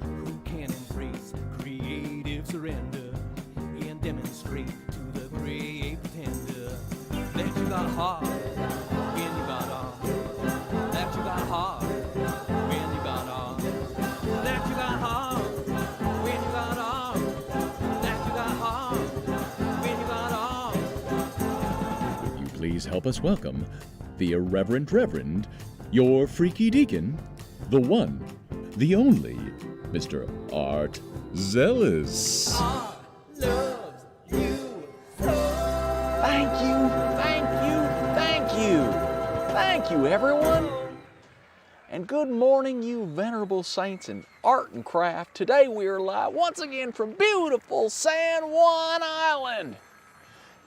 Who can embrace creative surrender and demonstrate to the great pretender that you got heart and you got art, that you got heart and you got art, that you got heart when you got art, that you got heart when you got art. Would you please help us welcome the Irreverent Reverend, your freaky deacon, the one, the only, Mr. Art Zealous. Art loves you so. Thank you, thank you, thank you. Thank you, everyone. And good morning, you venerable saints in art and craft. Today we are live once again from beautiful San Juan Island.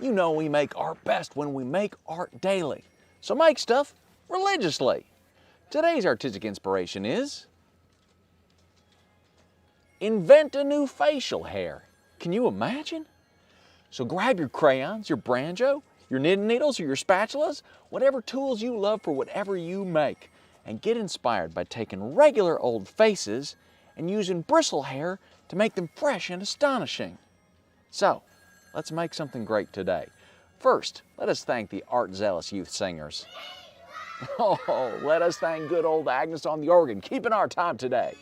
You know we make art best when we make art daily. So make stuff religiously. Today's artistic inspiration is invent a new facial hair. Can you imagine? So grab your crayons, your banjo, your knitting needles, or your spatulas, whatever tools you love for whatever you make, and get inspired by taking regular old faces and using bristle hair to make them fresh and astonishing. So, let's make something great today. First, let us thank the Art Zealous youth singers. Oh, let us thank good old Agnes on the organ, keeping our time today.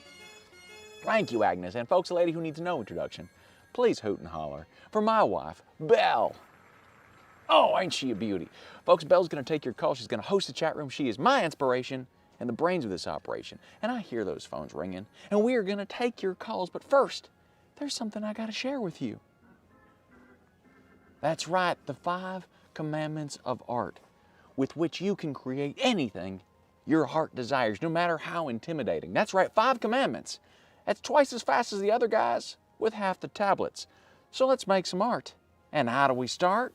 Thank you, Agnes, and folks, a lady who needs no introduction. Please hoot and holler for my wife, Belle. Oh, ain't she a beauty? Folks, Belle's gonna take your call. She's gonna host the chat room. She is my inspiration and the brains of this operation. And I hear those phones ringing, and we are gonna take your calls. But first, there's something I gotta share with you. That's right, the 5 commandments of art, with which you can create anything your heart desires, no matter how intimidating. That's right, 5 commandments. That's twice as fast as the other guys with half the tablets. So let's make some art. And how do we start?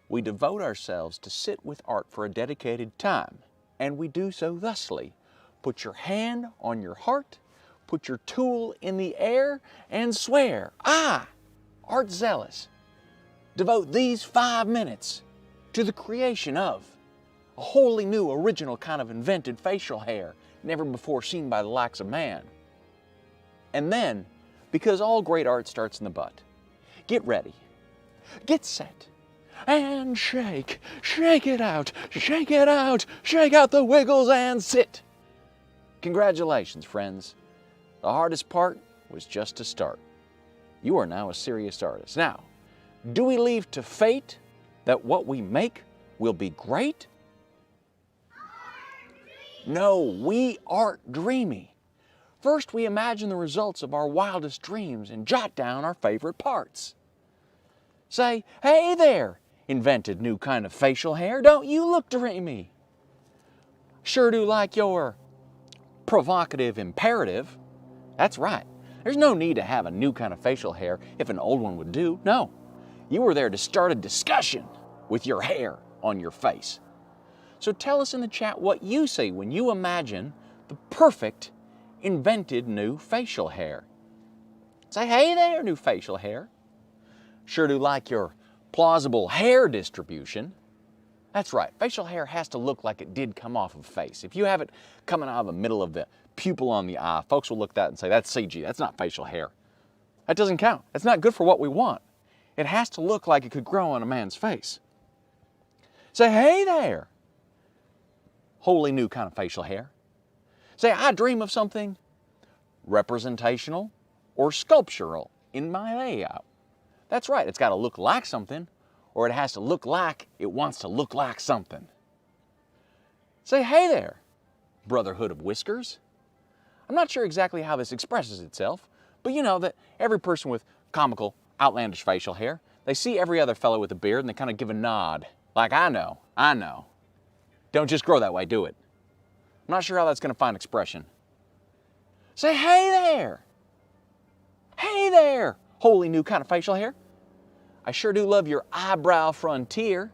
We devote ourselves to sit with art for a dedicated time, and we do so thusly. Put your hand on your heart, put your tool in the air, and swear, I, Art Zealous, devote these 5 minutes to the creation of a wholly new, original kind of invented facial hair, never before seen by the likes of man. And then, because all great art starts in the butt, get ready, get set, and shake. Shake it out, shake it out, shake out the wiggles and sit. Congratulations, friends. The hardest part was just to start. You are now a serious artist. Now, do we leave to fate that what we make will be great? No, we aren't dreamy. First, we imagine the results of our wildest dreams and jot down our favorite parts. Say, hey there, invented new kind of facial hair, don't you look dreamy? Sure do like your provocative imperative. That's right. There's no need to have a new kind of facial hair if an old one would do. No, you were there to start a discussion with your hair on your face. So tell us in the chat what you see when you imagine the perfect invented new facial hair. Say, hey there, new facial hair. Sure do like your plausible hair distribution. That's right, facial hair has to look like it did come off of a face. If you have it coming out of the middle of the pupil on the eye, folks will look at that and say, that's CG, that's not facial hair. That doesn't count. That's not good for what we want. It has to look like it could grow on a man's face. Say, hey there, wholly new kind of facial hair. Say, I dream of something representational or sculptural in my layout. That's right, it's got to look like something, or it has to look like it wants to look like something. Say, hey there, brotherhood of whiskers. I'm not sure exactly how this expresses itself, but you know that every person with comical, outlandish facial hair, they see every other fellow with a beard and they kind of give a nod. Like, I know. Don't just grow that way, do it. I'm not sure how that's going to find expression. Say, hey there. Hey there, wholly new kind of facial hair. I sure do love your eyebrow frontier.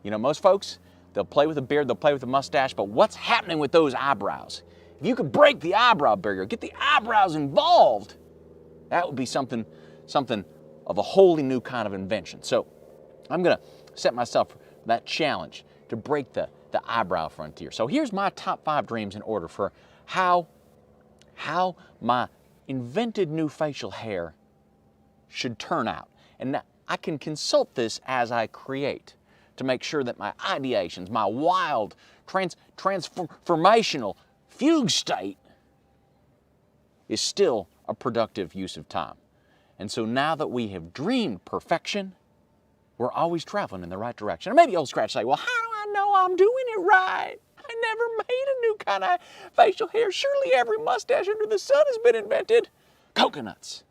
You know, most folks, they'll play with a beard, they'll play with a mustache, but what's happening with those eyebrows? If you could break the eyebrow barrier, get the eyebrows involved, that would be something of a wholly new kind of invention. So I'm gonna set myself that challenge to break the eyebrow frontier. So here's my top 5 dreams in order for how my invented new facial hair should turn out. And now I can consult this as I create to make sure that my ideations, my wild, transformational fugue state is still a productive use of time. And so now that we have dreamed perfection, we're always traveling in the right direction. And maybe old Scratch say, well, how do I know I'm doing it right? I never made a new kind of facial hair. Surely every mustache under the sun has been invented. Coconuts.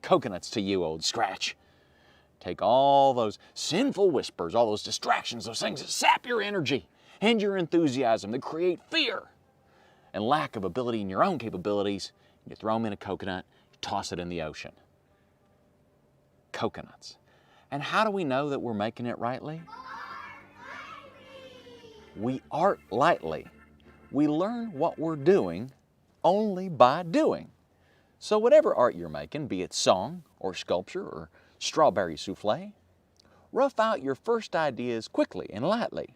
Coconuts to you, old Scratch. Take all those sinful whispers, all those distractions, those things that sap your energy and your enthusiasm, that create fear and lack of ability in your own capabilities. You throw them in a coconut, you toss it in the ocean. Coconuts. And how do we know that we're making it rightly? We art lightly. We learn what we're doing only by doing. So whatever art you're making, be it song or sculpture or strawberry souffle, rough out your first ideas quickly and lightly.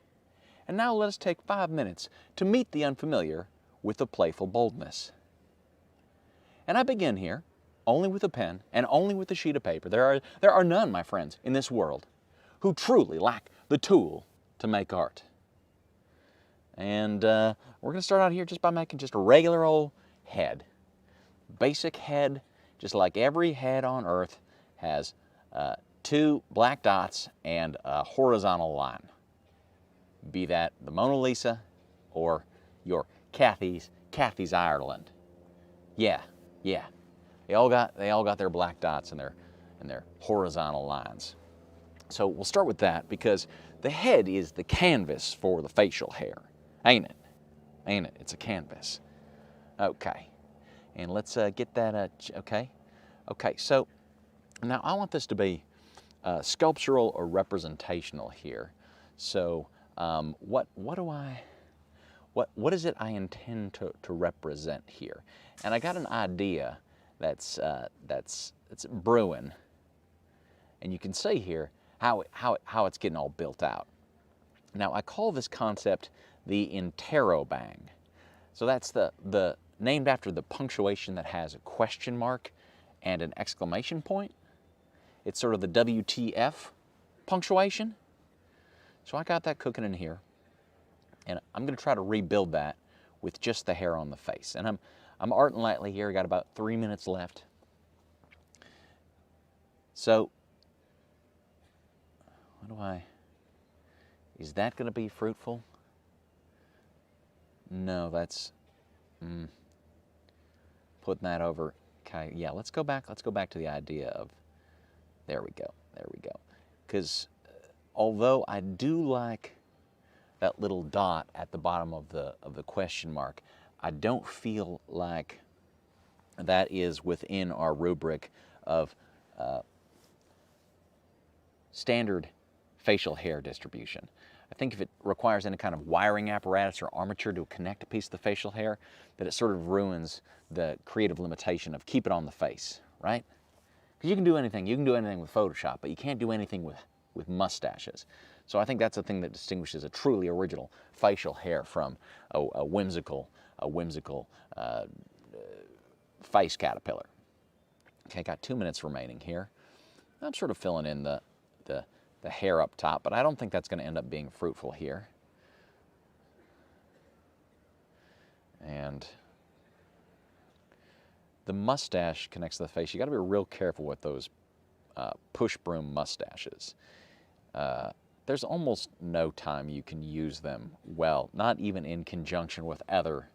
And now let us take 5 minutes to meet the unfamiliar with a playful boldness. And I begin here only with a pen and only with a sheet of paper. There are none, my friends, in this world who truly lack the tool to make art. And we're going to start out here just by making just a regular old head. Basic head, just like every head on earth, has 2 black dots and a horizontal line. Be that the Mona Lisa or your Kathy's Ireland. Yeah. They all got their black dots and their horizontal lines. So we'll start with that because the head is the canvas for the facial hair, ain't it? Ain't it? It's a canvas. Okay, and let's get that. Okay. So now I want this to be sculptural or representational here. So what is it I intend to represent here? And I got an idea that's brewing, and you can see here how it's getting all built out. Now I call this concept the interrobang. So that's the named after the punctuation that has a question mark and an exclamation point. It's sort of the WTF punctuation. So I got that cooking in here, and I'm going to try to rebuild that with just the hair on the face. And I'm arting lightly here. I got about 3 minutes left. So, is that going to be fruitful? No, that's putting that over. Okay, yeah, let's go back to the idea of, there we go. Because although I do like that little dot at the bottom of the question mark, I don't feel like that is within our rubric of standard facial hair distribution. I think if it requires any kind of wiring apparatus or armature to connect a piece of the facial hair, that it sort of ruins the creative limitation of keep it on the face, right? Because you can do anything with Photoshop, but you can't do anything with mustaches. So I think that's the thing that distinguishes a truly original facial hair from a whimsical face caterpillar. Okay, got 2 minutes remaining here. I'm sort of filling in the hair up top, but I don't think that's going to end up being fruitful here. And the mustache connects to the face. You got to be real careful with those push broom mustaches. There's almost no time you can use them well, not even in conjunction with other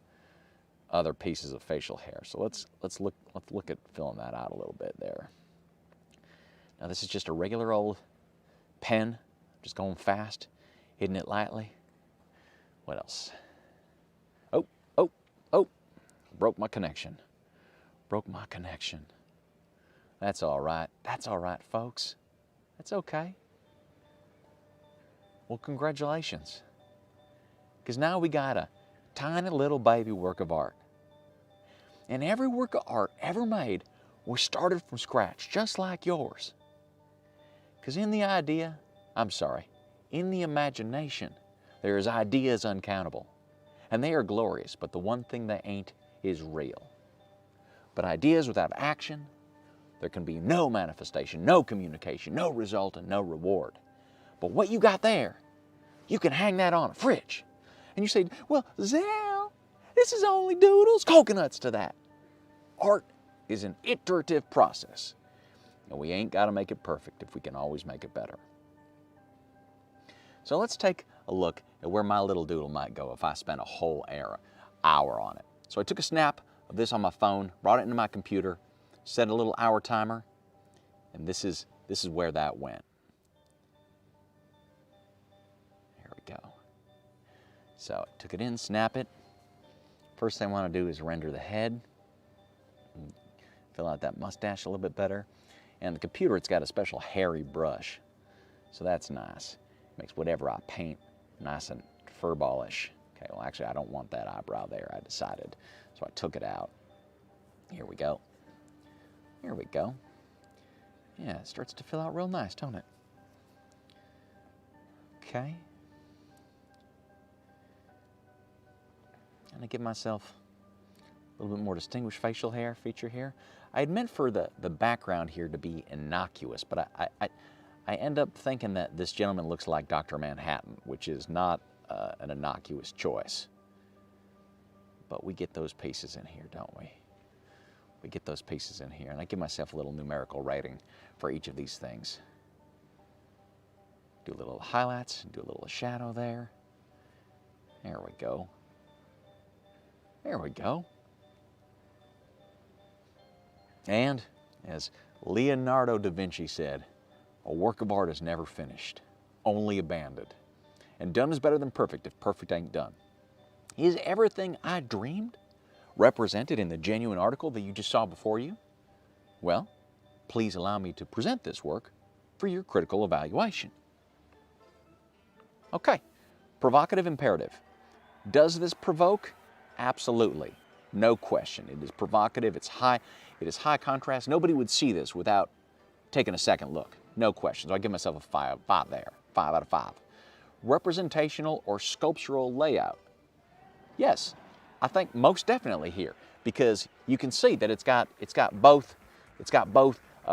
pieces of facial hair. So let's look at filling that out a little bit there. Now this is just a regular old pen, just going fast, hitting it lightly. What else? Oh, Broke my connection. Broke my connection. That's all right. That's all right, folks. That's okay. Well, congratulations. Because now we got a tiny little baby work of art. And every work of art ever made was started from scratch, just like yours. Because in the imagination, there is ideas uncountable. And they are glorious, but the one thing they ain't is real. But ideas without action, there can be no manifestation, no communication, no result, and no reward. But what you got there, you can hang that on a fridge. And you say, well, Zell, this is only doodles, coconuts to that. Art is an iterative process. And we ain't got to make it perfect if we can always make it better. So let's take a look at where my little doodle might go if I spent a whole hour on it. So I took a snap of this on my phone, brought it into my computer, set a little hour timer, and this is where that went. There we go. So I took it in, snap it. First thing I want to do is render the head. Fill out that mustache a little bit better. And the computer, it's got a special hairy brush. So that's nice. Makes whatever I paint nice and furballish. Okay, well actually I don't want that eyebrow there, I decided. So I took it out. Here we go. Here we go. Yeah, it starts to fill out real nice, don't it? Okay. And I give myself a little bit more distinguished facial hair, feature here. I had meant for the background here to be innocuous, but I end up thinking that this gentleman looks like Dr. Manhattan, which is not an innocuous choice. But we get those pieces in here, don't we? We get those pieces in here, and I give myself a little numerical rating for each of these things. Do a little highlights, do a little shadow there. There we go. There we go. And, as Leonardo da Vinci said, a work of art is never finished, only abandoned. And done is better than perfect if perfect ain't done. Is everything I dreamed represented in the genuine article that you just saw before you? Well, please allow me to present this work for your critical evaluation. Okay, provocative imperative. Does this provoke? Absolutely, no question. It is provocative, it is high contrast. Nobody would see this without taking a second look, no question. So I give myself a 5 there, 5 out of 5. Representational or sculptural layout. Yes, I think most definitely here, because you can see that it's got both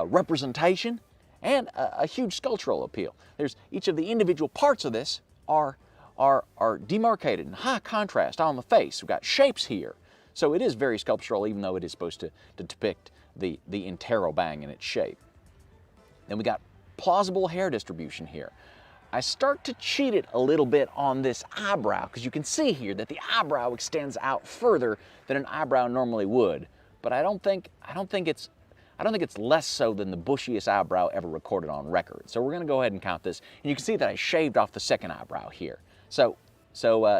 representation and a huge sculptural appeal. There's each of the individual parts of this are demarcated in high contrast on the face. We've got shapes here, so it is very sculptural, even though it is supposed to depict the interrobang in its shape. Then we got plausible hair distribution here. I start to cheat it a little bit on this eyebrow, because you can see here that the eyebrow extends out further than an eyebrow normally would. But I don't think it's less so than the bushiest eyebrow ever recorded on record. So we're going to go ahead and count this, and you can see that I shaved off the second eyebrow here. So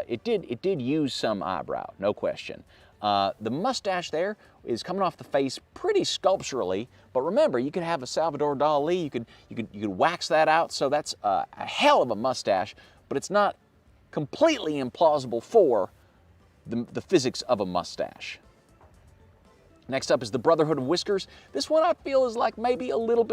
it did use some eyebrow, no question. The mustache there is coming off the face pretty sculpturally, but remember, you could have a Salvador Dali, you could wax that out, so that's a hell of a mustache, but it's not completely implausible for the physics of a mustache. Next up is the Brotherhood of Whiskers. This one I feel is like maybe a little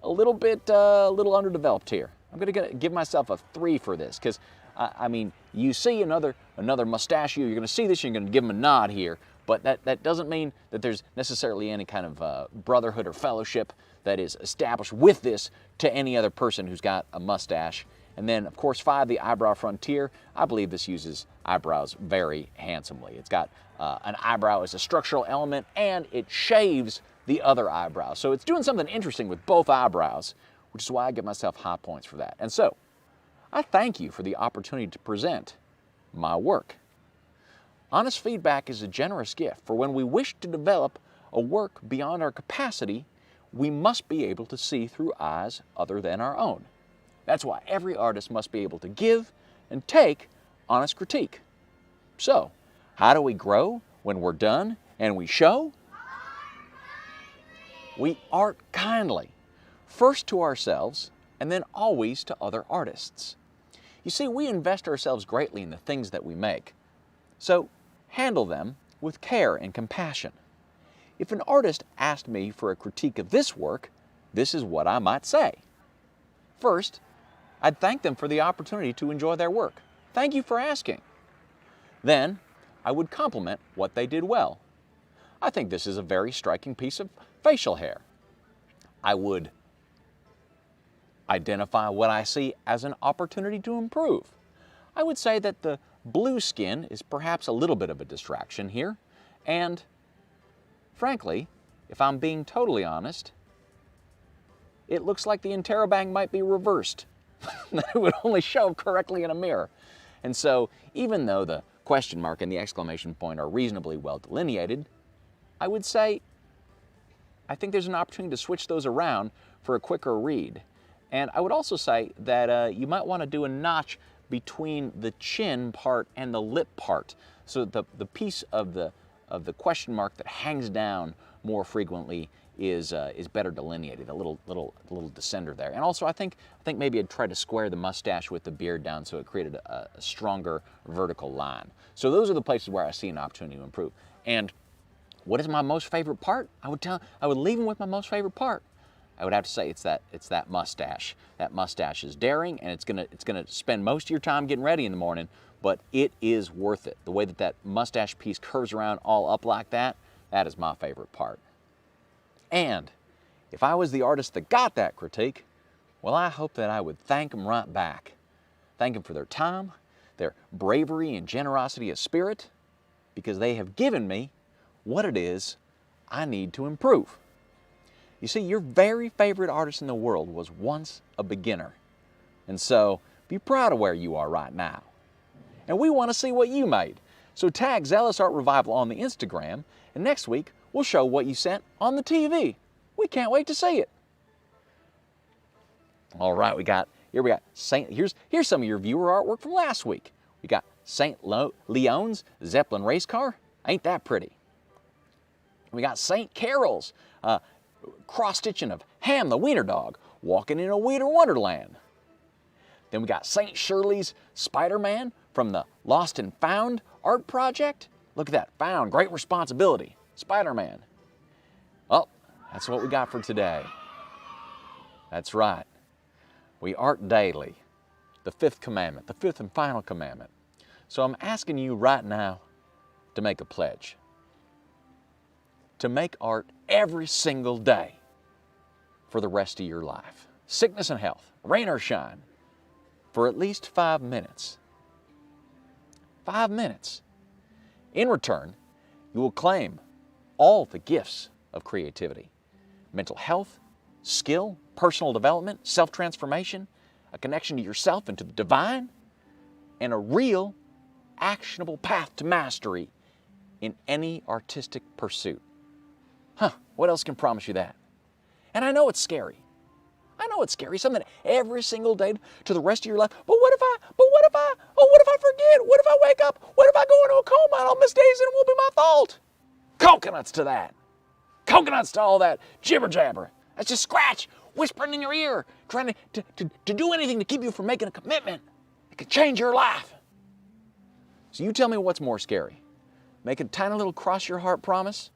underdeveloped here. I'm gonna give myself a 3 for this, because I mean, you see another mustachio, you're going to see this, you're going to give him a nod here, but that doesn't mean that there's necessarily any kind of brotherhood or fellowship that is established with this to any other person who's got a mustache. And then, of course, 5, the eyebrow frontier. I believe this uses eyebrows very handsomely. It's got an eyebrow as a structural element, and it shaves the other eyebrow. So it's doing something interesting with both eyebrows, which is why I give myself high points for that. And so, I thank you for the opportunity to present my work. Honest feedback is a generous gift, for when we wish to develop a work beyond our capacity, we must be able to see through eyes other than our own. That's why every artist must be able to give and take honest critique. So, how do we grow when we're done and we show, we art kindly, first to ourselves and then always to other artists. You see, we invest ourselves greatly in the things that we make, so handle them with care and compassion. If an artist asked me for a critique of this work, this is what I might say. First, I'd thank them for the opportunity to enjoy their work. Thank you for asking. Then, I would compliment what they did well. I think this is a very striking piece of facial hair. I would identify what I see as an opportunity to improve. I would say that the blue skin is perhaps a little bit of a distraction here, and frankly, if I'm being totally honest, it looks like the interrobang might be reversed. It would only show correctly in a mirror. And so, even though the question mark and the exclamation point are reasonably well delineated, I would say I think there's an opportunity to switch those around for a quicker read. And I would also say that you might want to do a notch between the chin part and the lip part, so that the piece of the question mark that hangs down more frequently is better delineated, a little descender there. And also, I think maybe I'd try to square the mustache with the beard down so it created a stronger vertical line. So those are the places where I see an opportunity to improve. And what is my most favorite part? I would leave them with my most favorite part. I would have to say it's that mustache. That mustache is daring, and it's gonna spend most of your time getting ready in the morning, but it is worth it. The way that mustache piece curves around all up like that is my favorite part. And if I was the artist that got that critique, well, I hope that I would thank them right back. Thank them for their time, their bravery and generosity of spirit, because they have given me what it is I need to improve. You see, your very favorite artist in the world was once a beginner. And so, be proud of where you are right now. And we want to see what you made. So tag Zealous Art Revival on the Instagram, and next week we'll show what you sent on the TV. We can't wait to see it. All right, here's some of your viewer artwork from last week. We got St. Leon's Zeppelin race car. Ain't that pretty? We got St. Carol's cross-stitching of Ham the Wiener Dog walking in a Wiener Wonderland. Then we got St. Shirley's Spider-Man from the Lost and Found art project. Look at that, found, great responsibility, Spider-Man. Oh, that's what we got for today. That's right. We art daily, the fifth commandment, the fifth and final commandment. So I'm asking you right now to make a pledge. To make art every single day for the rest of your life. Sickness and health, rain or shine, for at least 5 minutes. 5 minutes. In return, you will claim all the gifts of creativity. Mental health, skill, personal development, self-transformation, a connection to yourself and to the divine, and a real, actionable path to mastery in any artistic pursuit. What else can promise you that? And I know it's scary. Something every single day to the rest of your life. But what if I forget? What if I wake up? What if I go into a coma and I'll miss days and it won't be my fault? Coconuts to that. Coconuts to all that jibber jabber. That's just scratch, whispering in your ear, trying to do anything to keep you from making a commitment. It could change your life. So you tell me what's more scary. Make a tiny little cross your heart promise,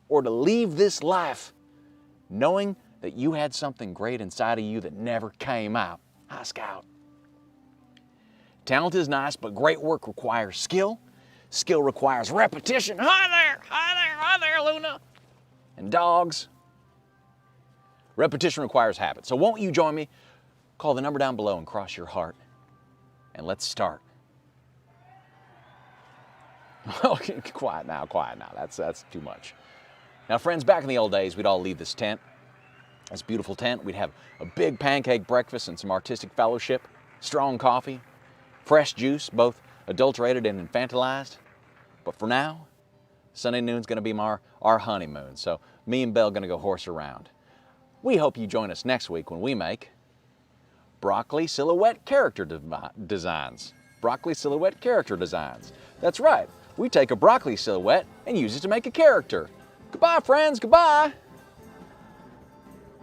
or to leave this life knowing that you had something great inside of you that never came out. Hi, Scout. Talent is nice, but great work requires skill. Skill requires repetition. Hi there, Luna. And dogs. Repetition requires habit. So won't you join me? Call the number down below and cross your heart. And let's start. Okay, quiet now. That's too much. Now, friends, back in the old days, we'd all leave this tent, this beautiful tent. We'd have a big pancake breakfast and some artistic fellowship, strong coffee, fresh juice, both adulterated and infantilized. But for now, Sunday noon's going to be our honeymoon, so me and Belle are going to go horse around. We hope you join us next week when we make broccoli silhouette character designs. Broccoli silhouette character designs. That's right. we take a broccoli silhouette and use it to make a character. Goodbye, friends, goodbye.